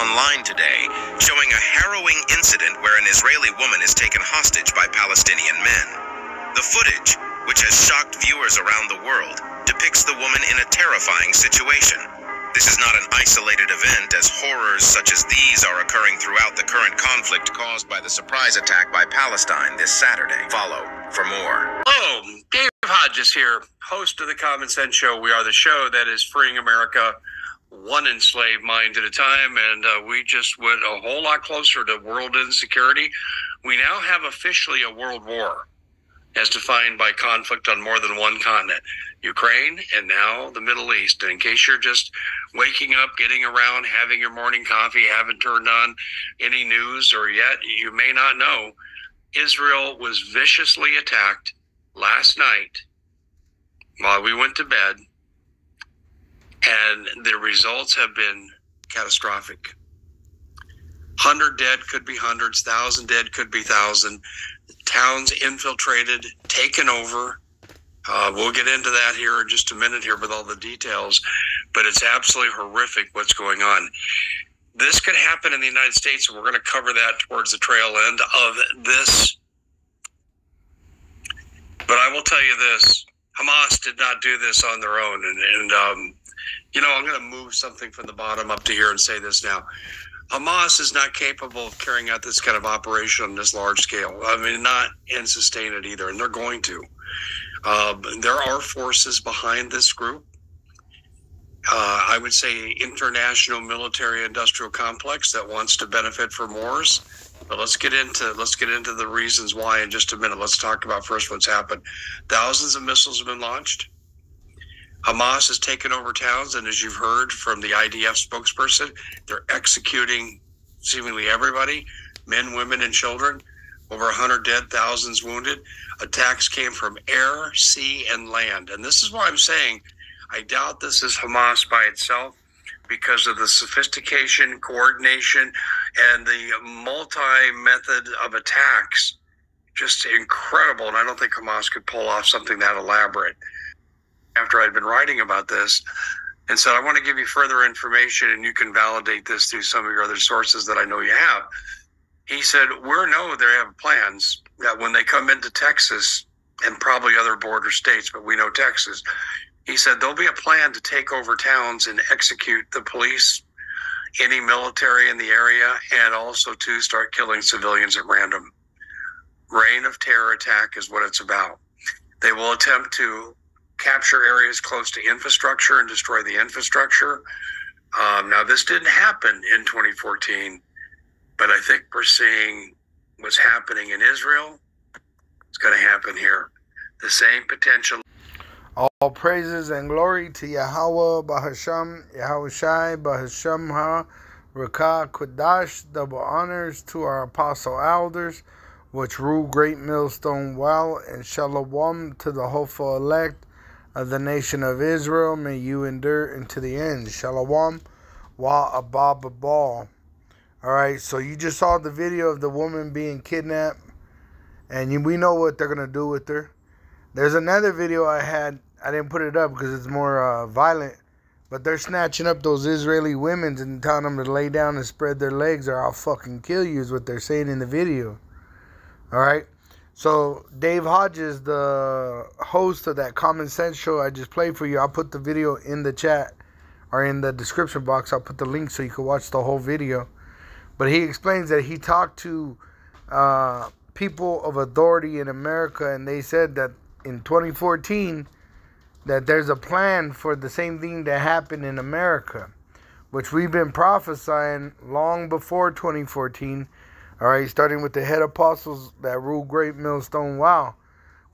online today showing a harrowing incident where an Israeli woman is taken hostage by Palestinian men. The footage, which has shocked viewers around the world, depicts the woman in a terrifying situation. This is not an isolated event, as horrors such as these are occurring throughout the current conflict caused by the surprise attack by Palestine this Saturday. Follow for more. Hello, Dave Hodges here, host of the Common Sense Show. We are the show that is freeing America one enslaved mind at a time, and we just went a whole lot closer to world insecurity. We now have officially a world war, as defined by conflict on more than one continent, Ukraine and now the Middle East. And in case you're just waking up, getting around, having your morning coffee, haven't turned on any news, or yet you may not know, Israel was viciously attacked last night while we went to bed, and the results have been catastrophic. 100 dead, could be hundreds, 1,000 dead, could be 1,000. Towns infiltrated, taken over. We'll get into that here in just a minute here with all the details, but it's absolutely horrific what's going on. This could happen in the United States, and we're going to cover that towards the trail end of this. But I will tell you this, Hamas did not do this on their own. And you know, I'm going to move something from the bottom up to here and say this now. Hamas is not capable of carrying out this kind of operation on this large scale. I mean, not and sustain it either, and they're going to. There are forces behind this group. I would say international military industrial complex that wants to benefit from wars. But let's get into the reasons why in just a minute. Let's talk about first what's happened. Thousands of missiles have been launched. Hamas has taken over towns, and as you've heard from the IDF spokesperson, they're executing seemingly everybody, men, women, and children. Over 100 dead, thousands wounded. Attacks came from air, sea, and land. And this is why I'm saying I doubt this is Hamas by itself, because of the sophistication, coordination, and the multi-method of attacks. Just incredible. And I don't think Hamas could pull off something that elaborate. After I'd been writing about this, and said, I want to give you further information, and you can validate this through some of your other sources that I know you have. He said, we know they have plans that when they come into Texas, and probably other border states, but we know Texas, he said there'll be a plan to take over towns and execute the police, any military in the area, and also to start killing civilians at random. Reign of terror attack is what it's about. They will attempt to capture areas close to infrastructure and destroy the infrastructure. Now, this didn't happen in 2014, but I think we're seeing what's happening in Israel. It's going to happen here. The same potential. All praises and glory to Yahweh, Bahasham, Yahushai, Bahasham Ha, Rakah, Kodash. Double honors to our apostle elders, which rule great millstone well, and shalom to the hopeful elect of the nation of Israel. May you endure into the end. Shalom wa abababal. Alright, so you just saw the video of the woman being kidnapped, and we know what they're going to do with her. There's another video I had. I didn't put it up because it's more violent, but they're snatching up those Israeli women and telling them to lay down and spread their legs or I'll fucking kill you, is what they're saying in the video. Alright, so Dave Hodges, the host of that Common Sense Show I just played for you, I'll put the video in the chat or in the description box. I'll put the link so you can watch the whole video. But he explains that he talked to people of authority in America, and they said that in 2014 that there's a plan for the same thing that happened in America, which we've been prophesying long before 2014. All right, starting with the head apostles that rule Great Millstone. Wow.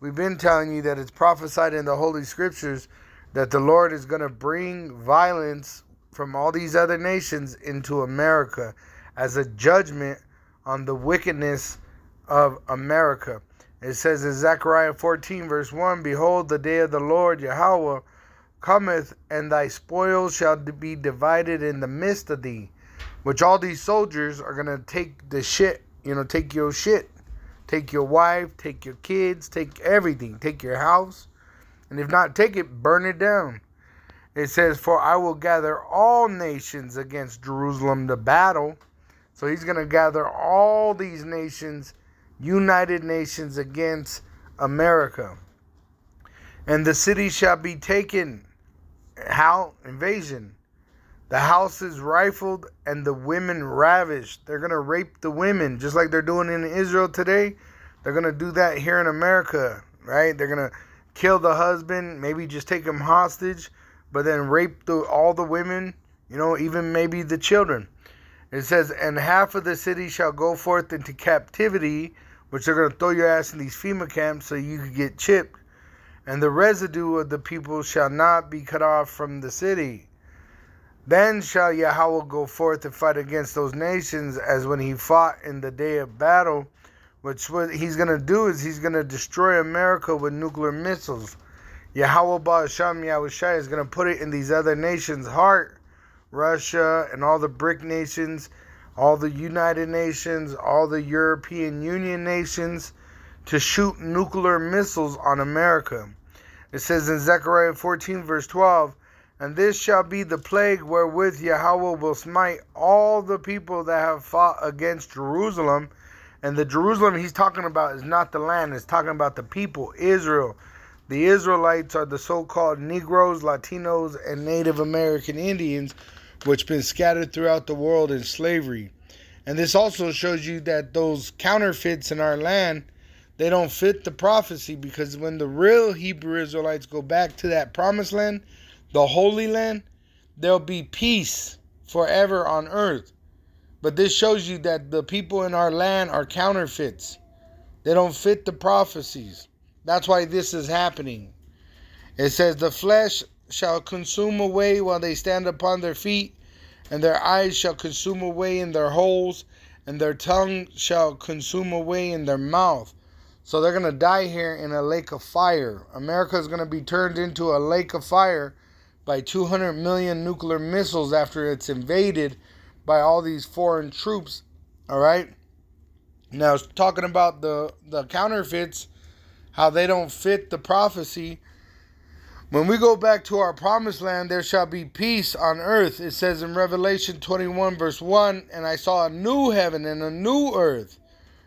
We've been telling you that it's prophesied in the Holy Scriptures that the Lord is going to bring violence from all these other nations into America as a judgment on the wickedness of America. It says in Zechariah 14 verse 1, Behold, the day of the Lord Yahweh cometh, and thy spoils shall be divided in the midst of thee. Which all these soldiers are going to take the shit, take your shit. Take your wife, take your kids, take everything. Take your house. And if not, take it, burn it down. It says, for I will gather all nations against Jerusalem to battle. So he's going to gather all these nations, United Nations, against America. And the city shall be taken. How? Invasion. The houses rifled and the women ravished. They're going to rape the women just like they're doing in Israel today. They're going to do that here in America, right? They're going to kill the husband, maybe just take him hostage, but then rape all the women, even maybe the children. It says, and half of the city shall go forth into captivity, which they're going to throw your ass in these FEMA camps so you could get chipped. And the residue of the people shall not be cut off from the city. Then shall Yahweh go forth to fight against those nations as when he fought in the day of battle. Which what he's going to do is he's going to destroy America with nuclear missiles. Yahweh Ba'asham Yahushai is going to put it in these other nations' heart. Russia and all the BRIC nations, all the United Nations, all the European Union nations, to shoot nuclear missiles on America. It says in Zechariah 14 verse 12, and this shall be the plague wherewith Yahweh will smite all the people that have fought against Jerusalem. And the Jerusalem he's talking about is not the land, it's talking about the people, Israel. The Israelites are the so-called Negroes, Latinos, and Native American Indians, which been scattered throughout the world in slavery. And this also shows you that those counterfeits in our land, they don't fit the prophecy, because when the real Hebrew Israelites go back to that promised land, the Holy Land, there'll be peace forever on earth. But this shows you that the people in our land are counterfeits. They don't fit the prophecies. That's why this is happening. It says, the flesh shall consume away while they stand upon their feet, and their eyes shall consume away in their holes, and their tongue shall consume away in their mouth. So they're going to die here in a lake of fire. America is going to be turned into a lake of fire by 200 million nuclear missiles after it's invaded by all these foreign troops. All right. Now, talking about the counterfeits, how they don't fit the prophecy. When we go back to our promised land, there shall be peace on earth. It says in Revelation 21 verse 1, and I saw a new heaven and a new earth.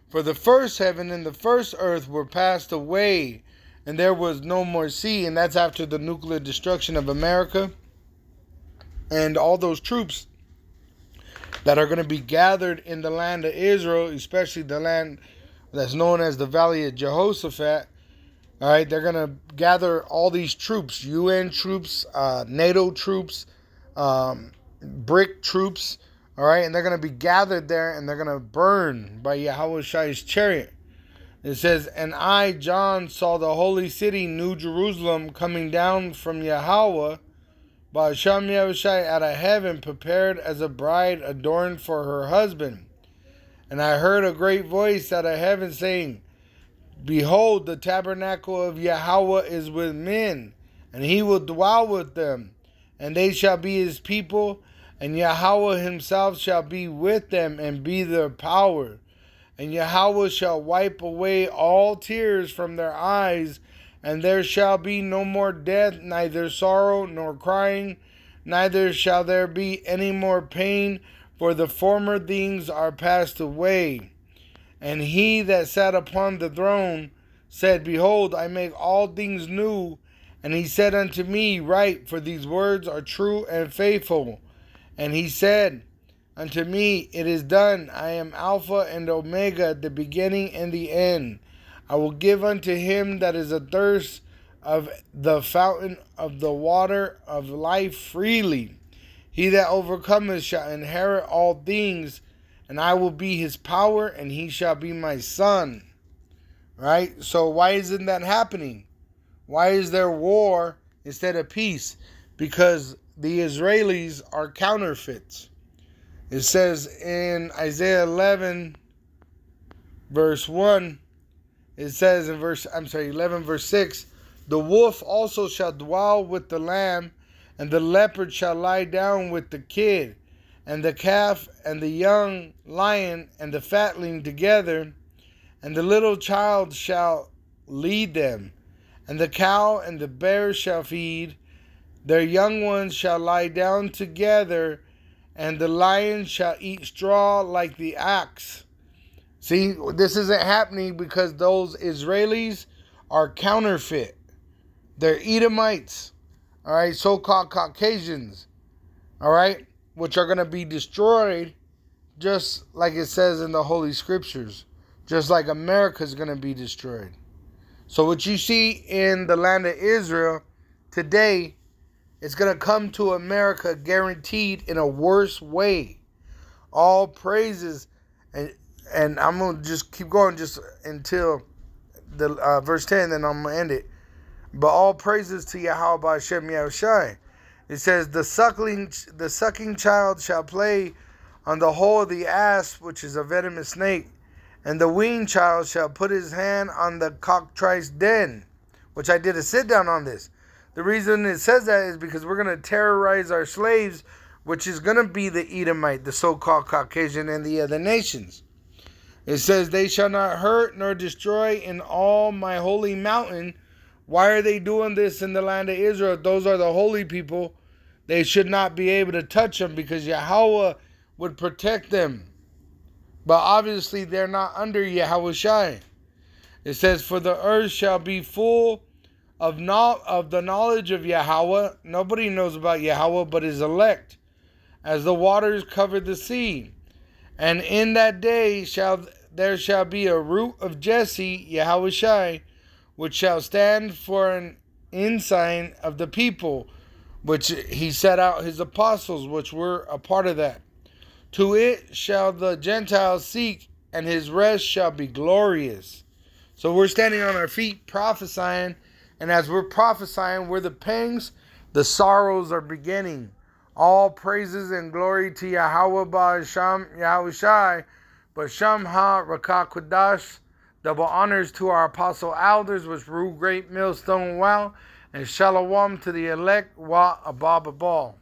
For the first heaven and the first earth were passed away, and there was no more sea. And that's after the nuclear destruction of America. And all those troops that are going to be gathered in the land of Israel, especially the land that's known as the Valley of Jehoshaphat. All right, they're going to gather all these troops, UN troops, NATO troops, BRIC troops. All right, and they're going to be gathered there, and they're going to burn by Yahushai's chariot. It says, and I, John, saw the holy city, New Jerusalem, coming down from Yahweh, Ba'asham Yahushai, out of heaven, prepared as a bride adorned for her husband. And I heard a great voice out of heaven saying, behold, the tabernacle of Yahweh is with men, and he will dwell with them, and they shall be his people, and Yahweh himself shall be with them and be their power. And Yahweh shall wipe away all tears from their eyes, and there shall be no more death, neither sorrow nor crying, neither shall there be any more pain, for the former things are passed away. And he that sat upon the throne said, behold, I make all things new. And he said unto me, write, for these words are true and faithful. And he said unto me, it is done. I am Alpha and Omega, the beginning and the end. I will give unto him that is athirst of the fountain of the water of life freely. He that overcometh shall inherit all things, and I will be his power, and he shall be my son. Right? So why isn't that happening? Why is there war instead of peace? Because the Israelis are counterfeits. It says in Isaiah 11 verse 1, it says in 11 verse 6, the wolf also shall dwell with the lamb, and the leopard shall lie down with the kid, and the calf and the young lion and the fatling together, and the little child shall lead them, and the cow and the bear shall feed, Their young ones shall lie down together, and the lion shall eat straw like the ox. See, this isn't happening because those Israelis are counterfeit. They're Edomites, all right, so-called Caucasians, all right, which are going to be destroyed just like it says in the Holy Scriptures, just like America is going to be destroyed. So what you see in the land of Israel today, it's going to come to America guaranteed in a worse way. All praises, and I'm going to just keep going just until the verse 10, then I'm going to end it. But all praises to Yahweh B'Hashem Yahushai. It says, the sucking child shall play on the hole of the asp, which is a venomous snake, and the weaned child shall put his hand on the cockatrice den, which I did a sit down on this. The reason it says that is because we're going to terrorize our slaves, which is going to be the Edomite, the so-called Caucasian, and the other nations. It says, they shall not hurt nor destroy in all my holy mountain. Why are they doing this in the land of Israel? Those are the holy people. They should not be able to touch them because Yahweh would protect them. But obviously they're not under Yahushai. It says, for the earth shall be full of the knowledge of Yahweh. Nobody knows about Yahweh but his elect, as the waters cover the sea. And in that day there shall be a root of Jesse, Yahushai, which shall stand for an ensign of the people, which he set out his apostles, which were a part of that. To it shall the Gentiles seek, and his rest shall be glorious. So we're standing on our feet prophesying, and as we're prophesying, where the pangs, the sorrows are beginning. All praises and glory to Yahweh B'Hashem Yahushai, B'Shem Ha-Rakah Kudash. Double honors to our apostle elders, which rule great millstone well, and shalom to the elect wa abab abal.